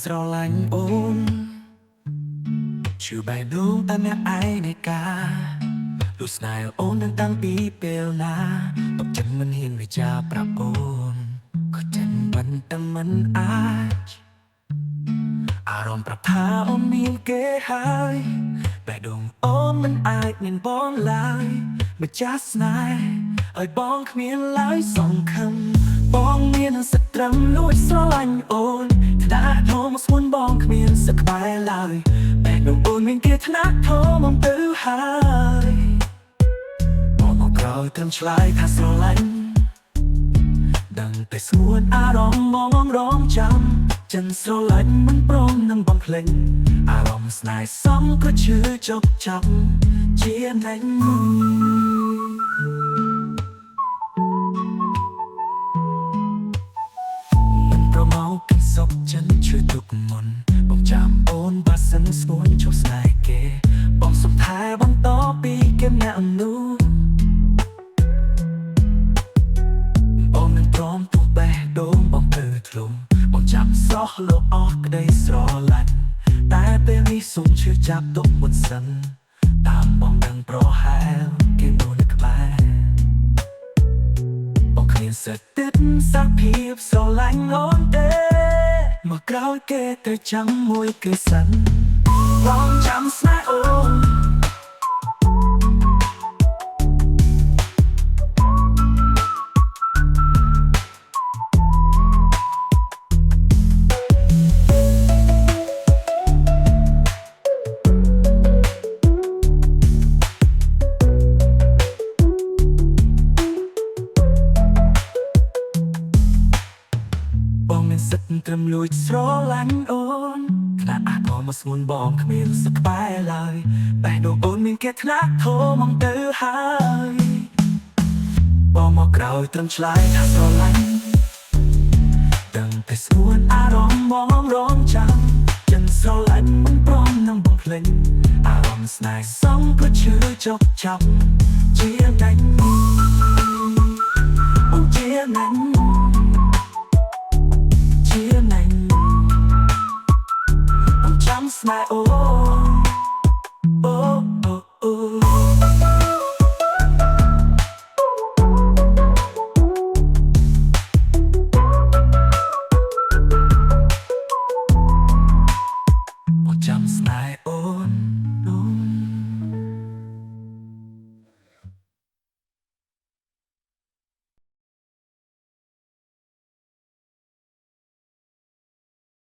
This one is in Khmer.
ស្រឡាញ់អូនជឿបែបនោះតែអ្នកឯងនៃការលុះស្នេហ៍អូននឹងតាំងពីពេលណាទុកចិត្តមិនហ៊ានវិចារប្រាប់អូនក៏ចិត្តមិនតែមិនអាចអារម្មណ៍ប្រាប់ថាអូនមានគេហើយបែបដងអូនមិនអាចមានបងឡើយម្ចាស់ស្នេហ៍ឲ្យបងគ្មានឡើយសង្ឃឹមបងមានសិទ្ធិត្រឹមលួចស្រឡាញ់អូនថ្នាក់ធំស្មួនបងគ្មានសក្បែរឡើយបែបដងអូនមានគេថ្នាក់ធំមកទៅហើយបងមកក្រោយត្រឹមឆ្លើយថាស្រឡាញ់ដឹងតែស្ងួនអារម្មណ៍បងរងចាំចិនស្រឡាញ់មិនព្រមនឹងបំភ្លេចអារម្មណ៍ស្នេហ៍សំក៏ឈឺចុកចាប់ជាណាញ់មិនប្រមកពីសុខចិនឈឺទុកមុនបងចាំអូនបើសិនស្ងួនជុំស្នេហ៍គេបងសុំថែបន្តពីគេអ្នកនោះបងនឹងព្រមទុះបេះដូងបងទៅធ្លុំបងចាប់សោះលោកអស់ក្តីស្រឡាញ់តែពេលនេះសូមឈឺចាប់ទុកមុនសិនតាមបងនឹងប្រហែលគេនោះនៅក្បែរបងគ្មានសិទ្ធិទឹកសាភាពស្រឡាញ់អូនទេមកក្រោយគេទៅចាំមួយគេសិនបងចាំស្នេហ៍អូនបងមានសិទ្ធិត្រឹមលួចស្រឡាញ់អូនថ្នាក់អាបងមកស្ងួនបងគ្មានសក្បែរឡើយបែរដងអូនមានគេថ្នាក់ធំមកទៅហើយបងមកក្រោយត្រឹមឆ្លើយថាស្រឡាញ់ដឹងតែស្ងួនអារម្មណ៍បងរងចាំចិនស្រឡាញ់មិនព្រមនឹងបំភ្លេចអារម្មណ៍ស្នេហ៍សំក៏ឈឺចុកចាប់ជាណាញ់អូនជាណាញ់ជាណាញ់បងចាំស្នេហ៍អូ